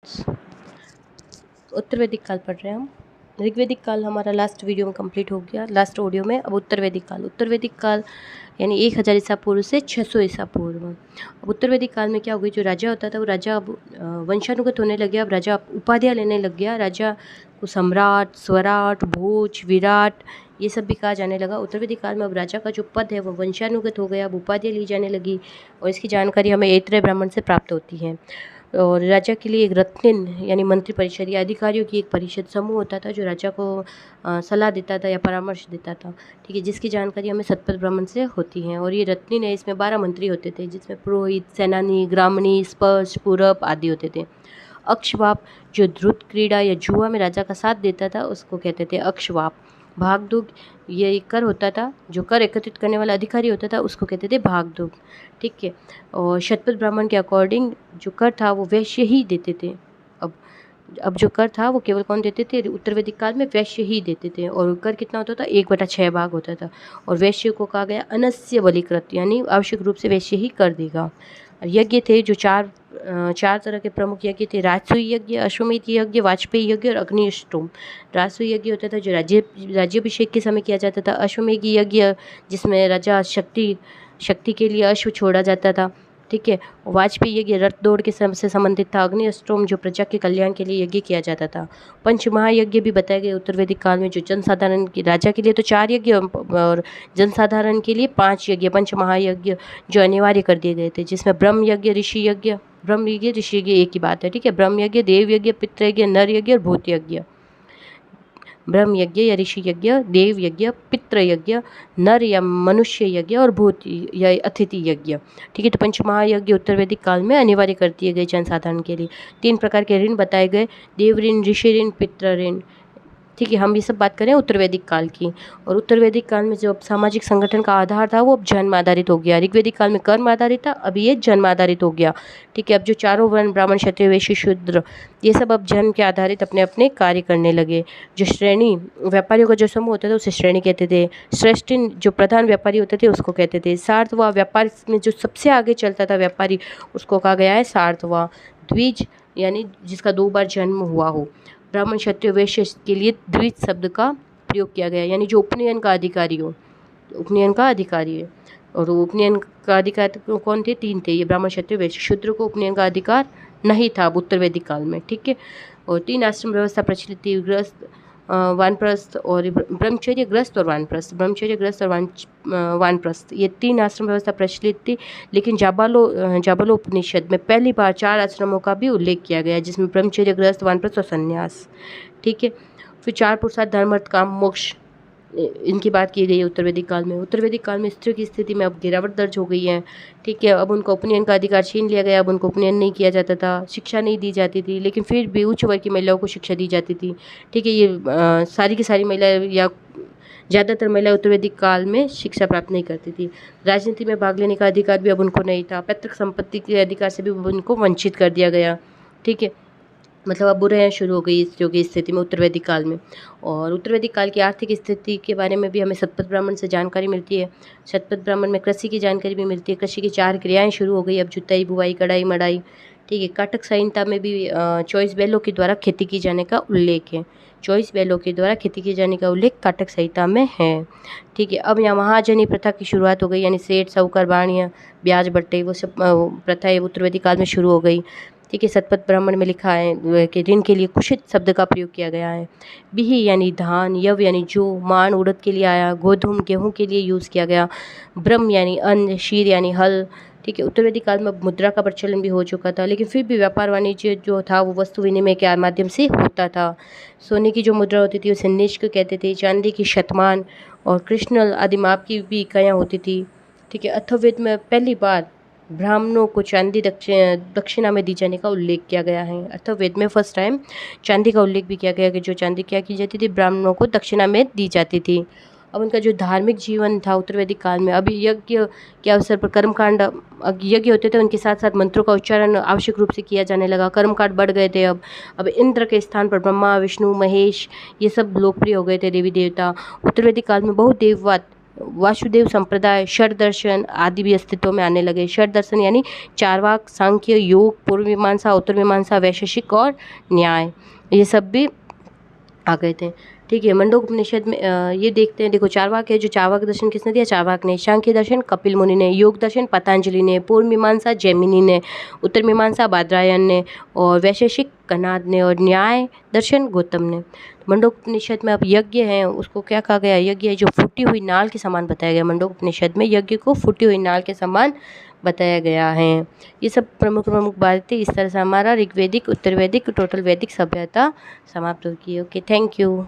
उत्तर वैदिक काल पढ़ रहे हैं हम। ऋग्वैदिक काल हमारा लास्ट वीडियो में कंप्लीट हो गया, लास्ट ऑडियो में। अब उत्तर वैदिक काल यानी 1000 ईसा पूर्व से 600 ईसा पूर्व। अब उत्तर वैदिक काल में क्या हो गई, जो राजा होता था वो राजा अब वंशानुगत होने लग गया। अब राजा उपाधियाँ लेने लग गया। राजा को सम्राट, स्वराट, भोज, विराट ये सब भी कहा जाने लगा। उत्तर वैदिक काल में अब राजा का जो पद है वो वंशानुगत हो गया। अब उपाधियाँ ली जाने लगी और इसकी जानकारी हमें ऐत्रेय ब्राह्मण से प्राप्त होती है। और राजा के लिए एक रत्निन यानी मंत्री परिषद या अधिकारियों की एक परिषद समूह होता था जो राजा को सलाह देता था या परामर्श देता था, ठीक है, जिसकी जानकारी हमें सतपथ ब्राह्मण से होती है। और ये रत्निन है, इसमें 12 मंत्री होते थे जिसमें पुरोहित, सेनानी, ग्रामणी, स्पर्श, पूरब आदि होते थे। अक्षवाप जो द्रुत क्रीड़ा या जुआ में राजा का साथ देता था उसको कहते थे अक्षवाप। भागदुग ये कर होता था, जो कर एकत्रित करने वाला अधिकारी होता था उसको कहते थे भागदुग, ठीक है। और शतपथ ब्राह्मण के अकॉर्डिंग जो कर था वो वैश्य ही देते थे। अब जो कर था वो केवल कौन देते थे, उत्तर वैदिक काल में वैश्य ही देते थे। और कर कितना होता था, 1/6 भाग होता था। और वैश्य को कहा गया अनस्य बलिकृत, यानी आवश्यक रूप से वैश्य ही कर देगा। यज्ञ थे जो चार तरह के प्रमुख यज्ञ थे, राजसूय यज्ञ, अश्वमेध यज्ञ, वाजपेयी यज्ञ और अग्निष्टोम। राजसूय यज्ञ होता था जो राज्याभिषेक के समय किया जाता था। अश्वमेध यज्ञ जिसमें राजा शक्ति के लिए अश्व छोड़ा जाता था, ठीक है। वाजपेयी यज्ञ रथ दौड़ के से संबंधित था। अग्नि अष्टोम जो प्रजा के कल्याण के लिए यज्ञ किया जाता था। पंच महायज्ञ भी बताए गए उत्तर वैदिक काल में, जो जनसाधारण की, राजा के लिए तो 4 यज्ञ और जनसाधारण के लिए 5 यज्ञ, पंच महायज्ञ जो अनिवार्य कर दिए गए थे, जिसमें ब्रह्म यज्ञ, ऋषि यज्ञ, एक ही बात है, ठीक है। ब्रह्म यज्ञ, देव यज्ञ, पितृ यज्ञ, नर यज्ञ और भूत यज्ञ। ब्रह्म यज्ञ या ऋषि यज्ञ, देव यज्ञ, पितृ यज्ञ, नर या मनुष्य यज्ञ और भूत या अतिथि यज्ञ, ठीक है। तो पंचमहायज्ञ उत्तर वैदिक काल में अनिवार्य कर दिए गए जनसाधारण के लिए। 3 प्रकार के ऋण बताए गए, देव ऋण, ऋषि ऋण, पितृ ऋण, ठीक है। हम ये सब बात करें उत्तर वैदिक काल की। और उत्तर वैदिक काल में जो सामाजिक संगठन का आधार था वो अब जन्म आधारित हो गया। ऋग्वैदिक काल में कर्म आधारित था, अभी ये जन्म आधारित हो गया, ठीक है। अब जो चारों वर्ण ब्राह्मण, क्षत्रिय, वैश्य, शूद्र ये सब अब जन्म के आधारित अपने अपने कार्य करने लगे। जो श्रेणी व्यापारियों का जो समूह होता था उसे श्रेणी कहते थे। श्रेष्ठिन जो प्रधान व्यापारी होते थे उसको कहते थे। सार्थवा व्यापार में जो सबसे आगे चलता था व्यापारी उसको कहा गया है सार्थवा। द्विज यानी जिसका 2 बार जन्म हुआ हो। ब्राह्मण, क्षत्रिय, वैश्य के लिए द्विज शब्द का प्रयोग किया गया, यानी जो उपनयन का अधिकारी हो, उपनयन का अधिकारी है। और उपनयन का अधिकार कौन थे, 3 थे, ये ब्राह्मण, क्षत्रिय, वैश्य। शूद्र को उपनयन का अधिकार नहीं था अब उत्तर वैदिक काल में, ठीक है। और 3 आश्रम व्यवस्था प्रचलित थी, गृहस्थ, वानप्रस्थ और ब्रह्मचर्य, ग्रस्त और वानप्रस्थ। ब्रह्मचर्य, ग्रस्त और वानप्रस्थ ये 3 आश्रम व्यवस्था प्रचलित थी। लेकिन जाबालो उपनिषद में पहली बार 4 आश्रमों का भी उल्लेख किया गया, जिसमें ब्रह्मचर्य, ग्रस्त, वानप्रस्थ और संन्यास, ठीक है। फिर 4 पुरुषार्थ, धर्म, अर्थ, काम, मोक्ष इनकी बात की गई है उत्तर वैदिक काल में। उत्तर वैदिक काल में स्त्रियों की स्थिति में अब गिरावट दर्ज हो गई है, ठीक है। अब उनको उपनयन का अधिकार छीन लिया गया। अब उनको उपनयन नहीं किया जाता था, शिक्षा नहीं दी जाती थी, लेकिन फिर भी उच्च वर्ग की महिलाओं को शिक्षा दी जाती थी, ठीक है। ये सारी की सारी महिलाएं या ज़्यादातर महिलाएं उत्तर वैदिक काल में शिक्षा प्राप्त नहीं करती थी। राजनीति में भाग लेने का अधिकार भी अब उनको नहीं था। पैतृक संपत्ति के अधिकार से भी उनको वंचित कर दिया गया, ठीक है। मतलब अब बुराइयाँ शुरू हो गई स्त्रियों की स्थिति में उत्तर वैदिक काल में। और उत्तर वैदिक काल की आर्थिक स्थिति के बारे में भी हमें सतपथ ब्राह्मण से जानकारी मिलती है। सतपथ ब्राह्मण में कृषि की जानकारी भी मिलती है। कृषि की 4 क्रियाएं शुरू हो गई अब, जुताई, बुआई, कटाई, मड़ाई, ठीक है। काटक संहिता में भी 24 बैलों के द्वारा खेती की जाने का उल्लेख है। 24 बैलों के द्वारा खेती की जाने का उल्लेख काटक संहिता में है, ठीक है। अब यहाँ महाजनी प्रथा की शुरुआत हो गई, यानी सेठ, साहूकार, बाणिया, ब्याज बट्टे वो सब प्रथाएं उत्तर वैदिक काल में शुरू हो गई, ठीक है। सतपथ ब्राह्मण में लिखा है कि ऋण के लिए कुशित शब्द का प्रयोग किया गया है। बिही यानी धान, यव यानी जौ, मान उड़द के लिए आया, गोधूम गेहूं के लिए यूज़ किया गया, ब्रह्म यानी अन्न, शीर यानी हल, ठीक है। उत्तर वैदिक काल में मुद्रा का प्रचलन भी हो चुका था, लेकिन फिर भी व्यापार वाणिज्य जो था वो वस्तु विनिमय के माध्यम से होता था। सोने की जो मुद्रा होती थी उसे निष्क कहते थे, चांदी की शतमान और कृष्णल आदि माप की भी इकाइयाँ होती थी, ठीक है। अथर्ववेद में पहली बार ब्राह्मणों को चांदी दक्षिणा में दी जाने का उल्लेख किया गया है। अथर्ववेद में फर्स्ट टाइम चांदी का उल्लेख भी किया गया कि जो चांदी क्या की जाती थी, ब्राह्मणों को दक्षिणा में दी जाती थी। अब उनका जो धार्मिक जीवन था उत्तर वैदिक काल में, अभी यज्ञ के अवसर पर कर्मकांड यज्ञ होते थे, उनके साथ साथ मंत्रों का उच्चारण आवश्यक रूप से किया जाने लगा। कर्मकांड बढ़ गए थे। अब इंद्र के स्थान पर ब्रह्मा, विष्णु, महेश ये सब लोकप्रिय हो गए थे देवी देवता। उत्तर वैदिक काल में बहुत देववाद वासुदेव संप्रदाय, षड दर्शन आदि भी अस्तित्व में आने लगे। षड दर्शन यानी चारवाक, सांख्य, योग, पूर्व मीमांसा, उत्तर मीमांसा, वैशेषिक और न्याय, ये सब भी आ गए थे। ठीक है, मंडोपनिषद में ये देखते हैं, देखो चारवाक है, जो चारवाक दर्शन किसने दिया? चारवाक ने। सांख्य दर्शन कपिल मुनि ने, योग दर्शन पतंजलि ने, पूर्व मीमांसा जैमिनी ने, उत्तर मीमांसा बादरायण ने, और वैशेषिक कनाद ने, और न्याय दर्शन गौतम ने। मंडोपनिषद में अब यज्ञ है, उसको क्या कहा गया? यज्ञ है जो फूटी हुई नाल के समान बताया गया। मंडोपनिषद में यज्ञ को फूटी हुई नाल के समान बताया गया है। ये सब प्रमुख प्रमुख बातें, इस तरह से हमारा ऋग्वेदिक, उत्तर वैदिक, टोटल वैदिक सभ्यता समाप्त होगी। Okay, thank you.